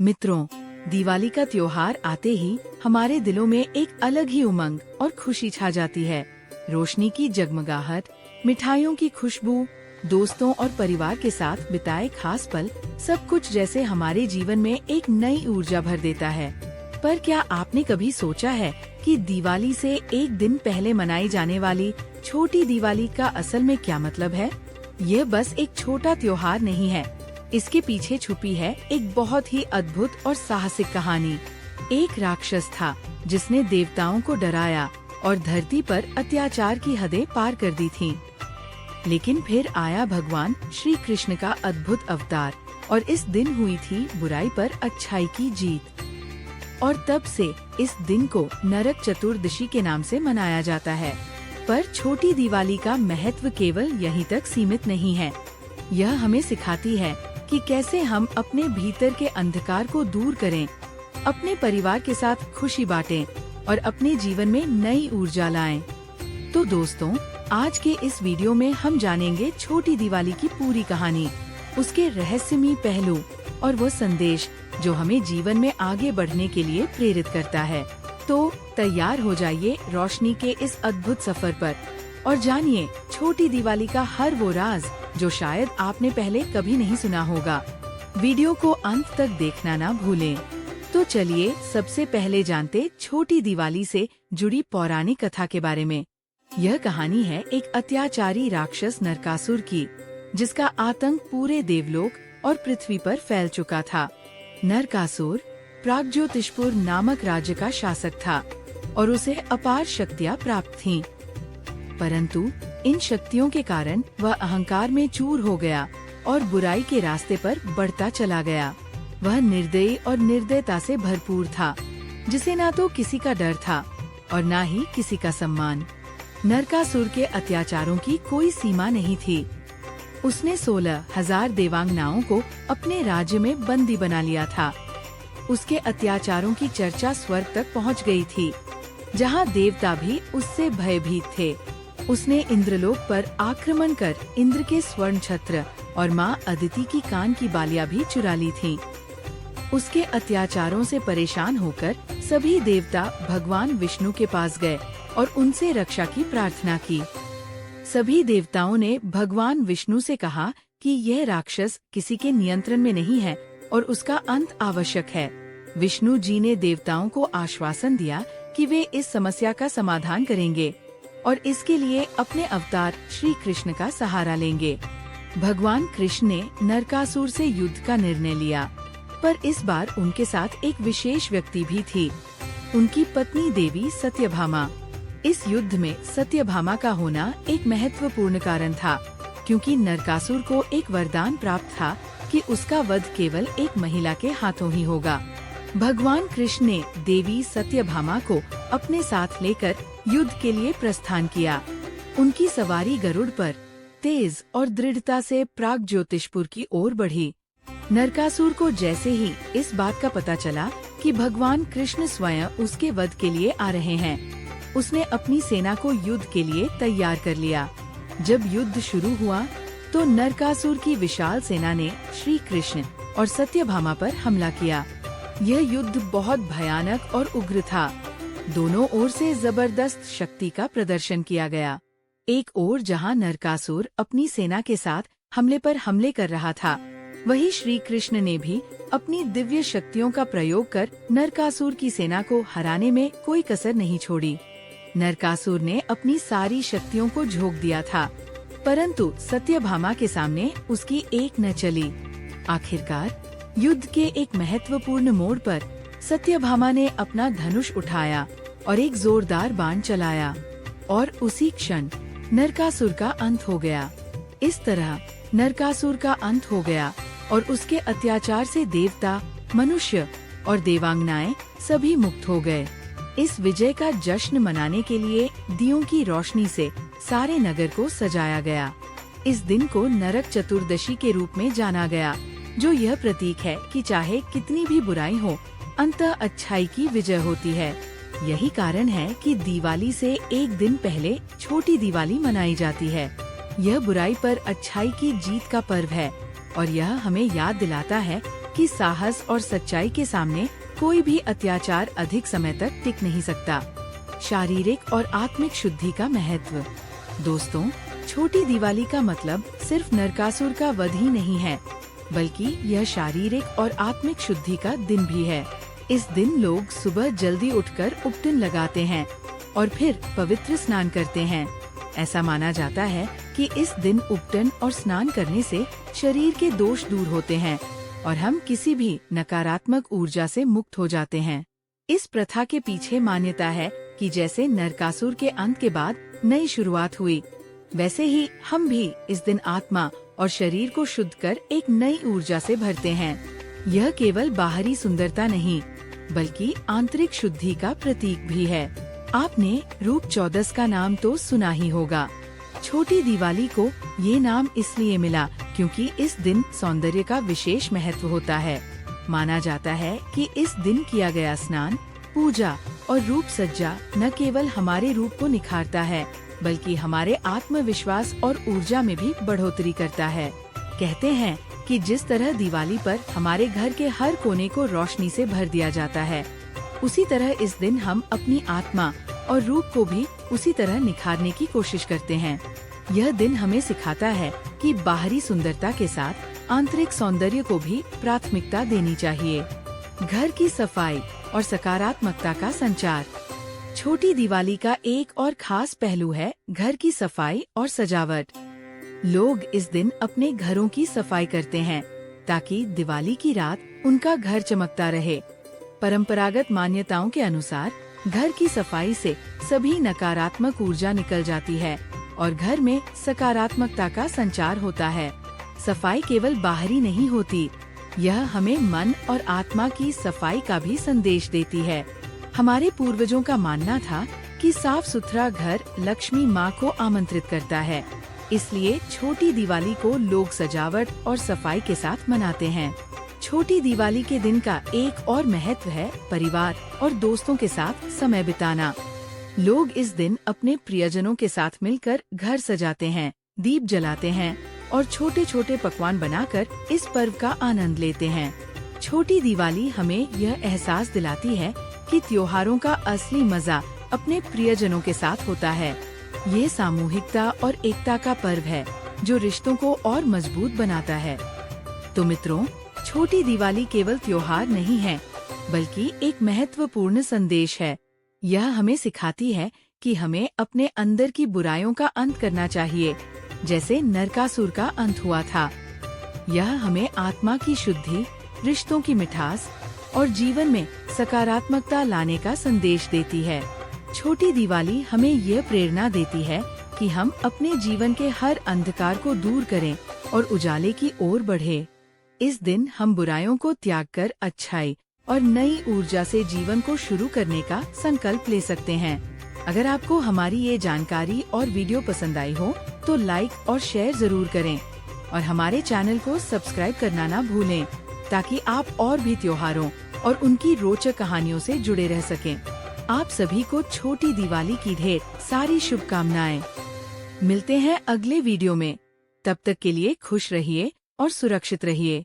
मित्रों, दिवाली का त्योहार आते ही हमारे दिलों में एक अलग ही उमंग और खुशी छा जाती है। रोशनी की जगमगाहट, मिठाइयों की खुशबू, दोस्तों और परिवार के साथ बिताए खास पल, सब कुछ जैसे हमारे जीवन में एक नई ऊर्जा भर देता है। पर क्या आपने कभी सोचा है कि दिवाली से एक दिन पहले मनाई जाने वाली छोटी दिवाली का असल में क्या मतलब है? यह बस एक छोटा त्योहार नहीं है, इसके पीछे छुपी है एक बहुत ही अद्भुत और साहसिक कहानी। एक राक्षस था जिसने देवताओं को डराया और धरती पर अत्याचार की हदें पार कर दी थीं। लेकिन फिर आया भगवान श्री कृष्ण का अद्भुत अवतार और इस दिन हुई थी बुराई पर अच्छाई की जीत। और तब से इस दिन को नरक चतुर्दशी के नाम से मनाया जाता है। पर छोटी दिवाली का महत्व केवल यहीं तक सीमित नहीं है। यह हमें सिखाती है कि कैसे हम अपने भीतर के अंधकार को दूर करें, अपने परिवार के साथ खुशी बांटें और अपने जीवन में नई ऊर्जा लाएं। तो दोस्तों, आज के इस वीडियो में हम जानेंगे छोटी दिवाली की पूरी कहानी, उसके रहस्यमयी पहलू और वो संदेश जो हमें जीवन में आगे बढ़ने के लिए प्रेरित करता है। तो तैयार हो जाइए रोशनी के इस अद्भुत सफर पर और जानिए छोटी दिवाली का हर वो राज जो शायद आपने पहले कभी नहीं सुना होगा। वीडियो को अंत तक देखना ना भूलें। तो चलिए सबसे पहले जानते छोटी दिवाली से जुड़ी पौराणिक कथा के बारे में। यह कहानी है एक अत्याचारी राक्षस नरकासुर की, जिसका आतंक पूरे देवलोक और पृथ्वी पर फैल चुका था। नरकासुर प्राग्ज्योतिषपुर नामक राज्य का शासक था और उसे अपार शक्तियाँ प्राप्त थीं। परंतु इन शक्तियों के कारण वह अहंकार में चूर हो गया और बुराई के रास्ते पर बढ़ता चला गया। वह निर्दयी और निर्दयता से भरपूर था, जिसे ना तो किसी का डर था और ना ही किसी का सम्मान। नरकासुर के अत्याचारों की कोई सीमा नहीं थी। उसने 16,000 देवांगनाओं को अपने राज्य में बंदी बना लिया था। उसके अत्याचारों की चर्चा स्वर्ग तक पहुंच गई थी, जहां देवता भी उससे भयभीत थे। उसने इंद्रलोक पर आक्रमण कर इंद्र के स्वर्ण छत्र और मां अदिति की कान की बालियां भी चुरा ली थीं। उसके अत्याचारों से परेशान होकर सभी देवता भगवान विष्णु के पास गए और उनसे रक्षा की प्रार्थना की। सभी देवताओं ने भगवान विष्णु से कहा कि यह राक्षस किसी के नियंत्रण में नहीं है और उसका अंत आवश्यक है। विष्णु जी ने देवताओं को आश्वासन दिया कि वे इस समस्या का समाधान करेंगे और इसके लिए अपने अवतार श्री कृष्ण का सहारा लेंगे। भगवान कृष्ण ने नरकासुर से युद्ध का निर्णय लिया, पर इस बार उनके साथ एक विशेष व्यक्ति भी थी, उनकी पत्नी देवी सत्यभामा। इस युद्ध में सत्यभामा का होना एक महत्वपूर्ण कारण था, क्योंकि नरकासुर को एक वरदान प्राप्त था कि उसका वध केवल एक महिला के हाथों ही होगा। भगवान कृष्ण ने देवी सत्यभामा को अपने साथ लेकर युद्ध के लिए प्रस्थान किया। उनकी सवारी गरुड़ पर तेज और दृढ़ता से प्राग्ज्योतिषपुर की ओर बढ़ी। नरकासुर को जैसे ही इस बात का पता चला कि भगवान कृष्ण स्वयं उसके वध के लिए आ रहे हैं, उसने अपनी सेना को युद्ध के लिए तैयार कर लिया। जब युद्ध शुरू हुआ तो नरकासुर की विशाल सेना ने श्री कृष्ण और सत्यभामा पर हमला किया। यह युद्ध बहुत भयानक और उग्र था। दोनों ओर से जबरदस्त शक्ति का प्रदर्शन किया गया। एक ओर जहां नरकासुर अपनी सेना के साथ हमले पर हमले कर रहा था, वहीं श्री कृष्ण ने भी अपनी दिव्य शक्तियों का प्रयोग कर नरकासुर की सेना को हराने में कोई कसर नहीं छोड़ी। नरकासुर ने अपनी सारी शक्तियों को झोंक दिया था, परंतु सत्यभामा के सामने उसकी एक न चली। आखिरकार युद्ध के एक महत्वपूर्ण मोड़ पर सत्यभामा ने अपना धनुष उठाया और एक जोरदार बाण चलाया और उसी क्षण नरकासुर का अंत हो गया। इस तरह नरकासुर का अंत हो गया और उसके अत्याचार से देवता, मनुष्य और देवांगनाएं सभी मुक्त हो गए। इस विजय का जश्न मनाने के लिए दियों की रोशनी से सारे नगर को सजाया गया। इस दिन को नरक चतुर्दशी के रूप में जाना गया, जो यह प्रतीक है कि चाहे कितनी भी बुराई हो, अंततः अच्छाई की विजय होती है। यही कारण है कि दिवाली से एक दिन पहले छोटी दिवाली मनाई जाती है। यह बुराई पर अच्छाई की जीत का पर्व है और यह हमें याद दिलाता है कि साहस और सच्चाई के सामने कोई भी अत्याचार अधिक समय तक टिक नहीं सकता। शारीरिक और आत्मिक शुद्धि का महत्व। दोस्तों, छोटी दिवाली का मतलब सिर्फ नरकासुर का वध ही नहीं है, बल्कि यह शारीरिक और आत्मिक शुद्धि का दिन भी है। इस दिन लोग सुबह जल्दी उठकर उपटन लगाते हैं और फिर पवित्र स्नान करते हैं। ऐसा माना जाता है कि इस दिन उपटन और स्नान करने से शरीर के दोष दूर होते हैं और हम किसी भी नकारात्मक ऊर्जा से मुक्त हो जाते हैं। इस प्रथा के पीछे मान्यता है कि जैसे नरकासुर के अंत के बाद नई शुरुआत हुई, वैसे ही हम भी इस दिन आत्मा और शरीर को शुद्ध कर एक नई ऊर्जा से भरते हैं। यह केवल बाहरी सुंदरता नहीं, बल्कि आंतरिक शुद्धि का प्रतीक भी है। आपने रूप चौदस का नाम तो सुना ही होगा। छोटी दिवाली को ये नाम इसलिए मिला क्योंकि इस दिन सौंदर्य का विशेष महत्व होता है। माना जाता है कि इस दिन किया गया स्नान, पूजा और रूप सज्जा न केवल हमारे रूप को निखारता है, बल्कि हमारे आत्मविश्वास और ऊर्जा में भी बढ़ोतरी करता है। कहते हैं कि जिस तरह दिवाली पर हमारे घर के हर कोने को रोशनी से भर दिया जाता है, उसी तरह इस दिन हम अपनी आत्मा और रूप को भी उसी तरह निखारने की कोशिश करते हैं। यह दिन हमें सिखाता है कि बाहरी सुंदरता के साथ आंतरिक सौंदर्य को भी प्राथमिकता देनी चाहिए। घर की सफाई और सकारात्मकता का संचार। छोटी दिवाली का एक और खास पहलू है घर की सफाई और सजावट। लोग इस दिन अपने घरों की सफाई करते हैं ताकि दिवाली की रात उनका घर चमकता रहे। परंपरागत मान्यताओं के अनुसार घर की सफाई से सभी नकारात्मक ऊर्जा निकल जाती है और घर में सकारात्मकता का संचार होता है। सफाई केवल बाहरी नहीं होती, यह हमें मन और आत्मा की सफाई का भी संदेश देती है। हमारे पूर्वजों का मानना था कि साफ सुथरा घर लक्ष्मी माँ को आमंत्रित करता है, इसलिए छोटी दिवाली को लोग सजावट और सफाई के साथ मनाते हैं। छोटी दिवाली के दिन का एक और महत्व है परिवार और दोस्तों के साथ समय बिताना। लोग इस दिन अपने प्रियजनों के साथ मिलकर घर सजाते हैं, दीप जलाते हैं और छोटे छोटे पकवान बनाकर इस पर्व का आनंद लेते हैं। छोटी दिवाली हमें यह एहसास दिलाती है कि त्योहारों का असली मजा अपने प्रियजनों के साथ होता है। ये सामूहिकता और एकता का पर्व है जो रिश्तों को और मजबूत बनाता है। तो मित्रों, छोटी दिवाली केवल त्योहार नहीं है, बल्कि एक महत्वपूर्ण संदेश है। यह हमें सिखाती है कि हमें अपने अंदर की बुराइयों का अंत करना चाहिए, जैसे नरकासुर का अंत हुआ था। यह हमें आत्मा की शुद्धि, रिश्तों की मिठास और जीवन में सकारात्मकता लाने का संदेश देती है। छोटी दिवाली हमें यह प्रेरणा देती है कि हम अपने जीवन के हर अंधकार को दूर करें और उजाले की ओर बढ़े। इस दिन हम बुराइयों को त्याग कर अच्छाई और नई ऊर्जा से जीवन को शुरू करने का संकल्प ले सकते हैं। अगर आपको हमारी ये जानकारी और वीडियो पसंद आई हो तो लाइक और शेयर जरूर करें और हमारे चैनल को सब्सक्राइब करना ना भूलें, ताकि आप और भी त्योहारों और उनकी रोचक कहानियों से जुड़े रह सकें। आप सभी को छोटी दिवाली की ढेर सारी शुभकामनाएं। मिलते हैं अगले वीडियो में। तब तक के लिए खुश रहिए और सुरक्षित रहिए।